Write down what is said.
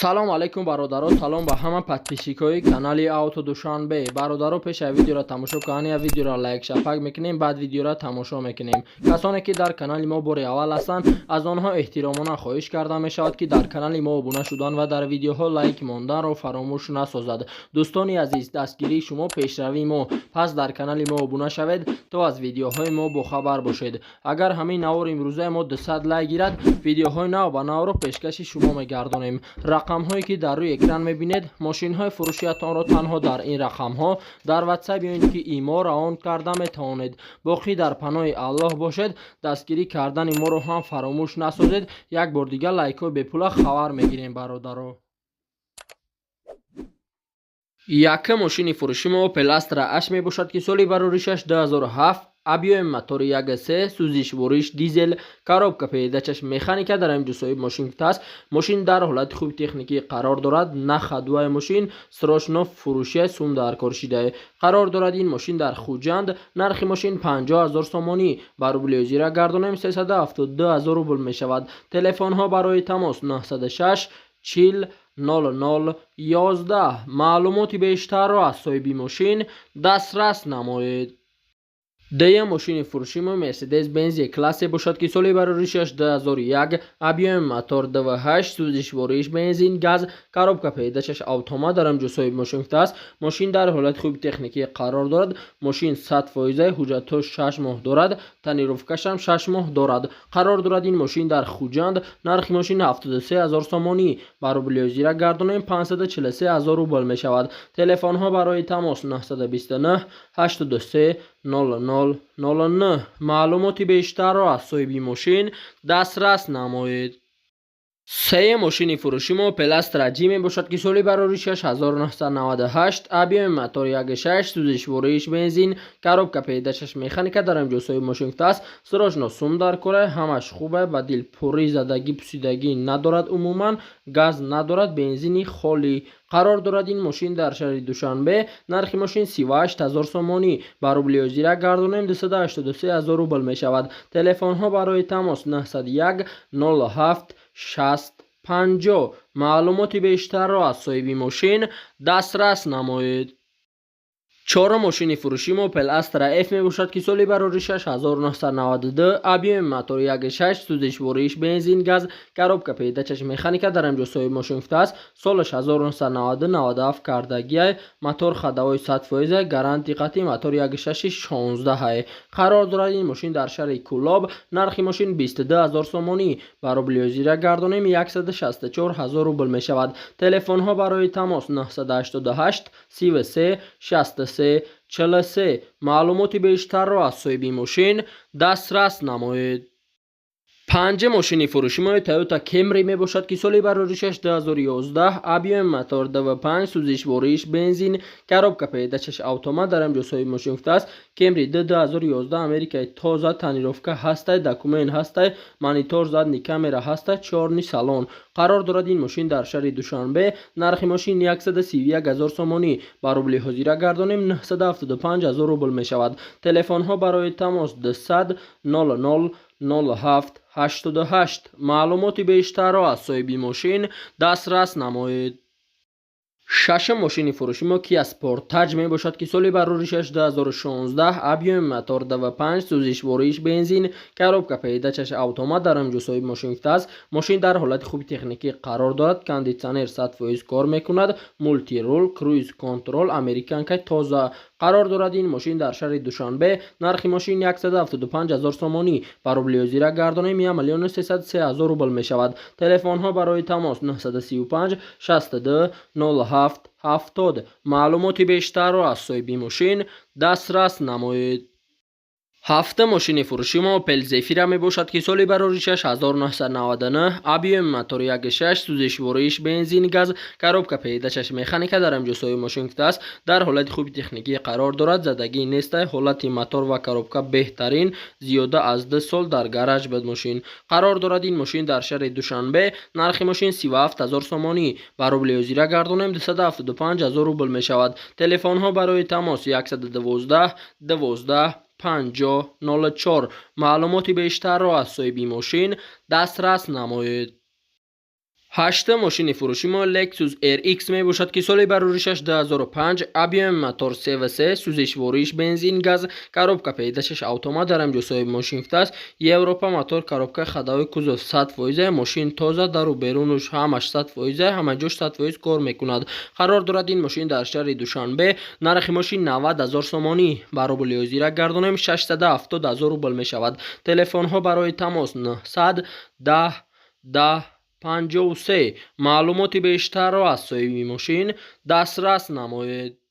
салом алайкум бародаро, салом ба ҳама подписчикои канали Auto Dushanbe. Бародаро, пеша видеоро тамошо кунем, я видеоро лайк шапак мекунем, баъд видеоро тамошо мекунем. касоне ки дар канали мо бори аввал ҳастанд, аз онҳо эҳтиромона хоҳиш карда мешавад ки дар канали мо обуна шудан ва дар видеоҳо лайк монданро фаромӯш насозад. дӯстони азиз, дастгирии шумо пешравии мо. пас дар канали мо обуна шавед то аз видеоҳои мо бохабар бошед. агар ҳамин навор имрӯзаи мо 200 лайк гирад, видеоҳои нав ба навро пешкаши шумо мегардонем. рақамҳое ки дар рӯи экран мебинед, мошинҳои фурӯшиятонро танҳо дар ин рақамҳо дар ватсап ё ин ки имо раон карда метавонед. боқӣ дар паноҳи аллоҳ бошед. дастгирӣ кардани моро ҳам фаромӯш насозед. як бор дигар лайкҳои бепула хабар мегирем бародаро. якум мошини фурӯши мо Opel Astra H мебошад ки соли бароришаш 2007, объёми мотори 1.3, сӯзишвориш дизел, коробка передачаш механика дар ҳамҷо соҳиб мошин аст. мошин дар ҳолати хуби техникӣ қарор дорад. нах ҳадваи мошин срочно фурӯши сум дар кор шида қарор дорад. ин мошин дар хуҷанд. нархи мошин 50 000 сомонӣ. ба рубли озира гардонем 372 000 рубл мешавад. телефонҳо барои тамос 906 40 00 11. маълумоти бештарро аз соҳиби мошин дастрас намоед. дуюм мошини фурӯши мо Mercedes Benz E-классе бошад ки соли бароришаш 2001, объёми мотор DV8, сӯзишвориш бензин газ, коробка передачаш автомат дар ҳамҷо соҳиби мошин аст. мошин дар ҳолати хуби техникӣ қарор дорад. мошин 100% ҳуҷҷатҳо 6 моҳ дорад. танировкашам 6 моҳ дорад. қарор дорад ин мошин дар хуҷанд. нархи мошин 73 000 сомонӣ. ба рубли озира гардонем 543 000 рубл мешавад. телефонҳо барои тамос 929 83 0009. маълумоти бештарро аз соҳиби мошин дастрас намоед. сеюм мошини фурӯши мо Opel Astra G мебошад ки соли бароришаш 1998, объёми мотори 1.6, сӯзишвориш бензин, коробка передачаш механика дар ҳамҷо соҳиби мошин аст. срочно сум дар кора, ҳамаш хуб е. ба дилпурӣ задагӣ пусидагӣ надорад. умуман газ надорад. бензини холӣ. қарор дорад ин мошин дар шаҳри Душанбе. нархи мошин 38 000 сомонӣ. ба рубли озира гардонем 283 000 рубл мешавад. телефонҳо барои тамос 901 07 60 50. маълумоти бештарро аз соҳиби мошин дастрас намоед. чорум мошини фурӯши мо Opel Astra F мебошад ки соли бароришаш 1992, объёми мотори 1.6, сӯзишвориш бензин газ, коробка передачаш механика дар ҳамҷо соҳиби мошин аст. солаш 1990-97 кардагӣ. мотор хадавои 100%, гарантии қатъӣ. мотори 1.6 16. қарор дорад ин мошин дар шаҳри Кӯлоб. нархи мошин 22 000 сомонӣ. ба рубли озира гардонем 164 000 рубл мешавад. телефонҳо барои тамос 988 33 63 43. маълумоти бештарро аз соҳиби мошин дастрас намоед. панҷум мошини фурӯши мо Toyota Camry мебошад ки соли бароришаш 2011, объёми мотор DV5, сӯзишвориш бензин, коробка передачаш автомат дар ҳамҷо соҳиби мошин аст. Camry 2011 Америкаи тоза, танировка ҳастай, документ ҳастай, монитор задни камера ҳастай, чорни салон. қарор дорад ин мошин дар шаҳри Душанбе. нархи мошин 131 000 сомонӣ. ба рубли ҳозира гардонем 975 000 рубл мешавад. телефонҳо барои тамос 200 00 07 88. маълумоти бештарро аз соҳиби мошин дастрас намоед. шашум мошини фурӯши мо Kia Sportage мебошад ки соли бароришаш 2016, объёми мотор DV5, сӯзишвориш бензин, коробка передачаш автомат дар ҳамҷо соҳиби мошин аст. мошин дар ҳолати хуби техникӣ қарор дорад. кондитсионер 100% кор мекунад. мултирул, круиз контрол, американкаи тоза. қарор дорад ин мошин дар шаҳри Душанбе. нархи мошин 175 000 сомонӣ. ба рубли озира гардонем 1 303 000 рубл мешавад. телефонҳо барои тамос 935 62 07 70. маълумоти бештарро аз соҳиби мошин дастрас намоед. ҳафтум мошини фурӯши мо Opel Zafira мебошад ки соли бароришаш 1999, объёми мотори 1.6, сӯзишвориш бензин газ, коробка передачаш механика дар ҳамҷо соҳиби мошин аст. дар ҳолати хуби техникӣ қарор дорад. задагӣ нестай. ҳолати мотор ва коробка беҳтарин. зиёда аз 2 сол дар гараж буд мошин. қарор дорад ин мошин дар шаҳри Душанбе. нархи мошин 37 000 сомонӣ. ба рубли озира гардонем 275 000 рубл мешавад. телефонҳо барои тамос 112 12 5004. маълумоти бештарро аз соҳиби мошин дастрас намоед. 8 ماشین فروشی ما لکسوس RX می باشد که سال بروریشش 2005 ABM موتور CVC سوزش وریش بنزین گاز коробка پیداشش اتومات در اینجا صاحب ماشین است. یوروپا موتور коробка خدای کوزو 100% ماشین تازه در و بیرونش همش 100% همه جوش 100% کار میکند. قرار دارد این ماشین در شهر دوشنبه نرخ ماشین 90,000 سومانی برابر لیوزیرا گردانیم 670,000 روبل می شود. تلفن ها برای تماس 910 10 53 معلوماتی بیشتر را از صاحب ماشین دسترس نمایید.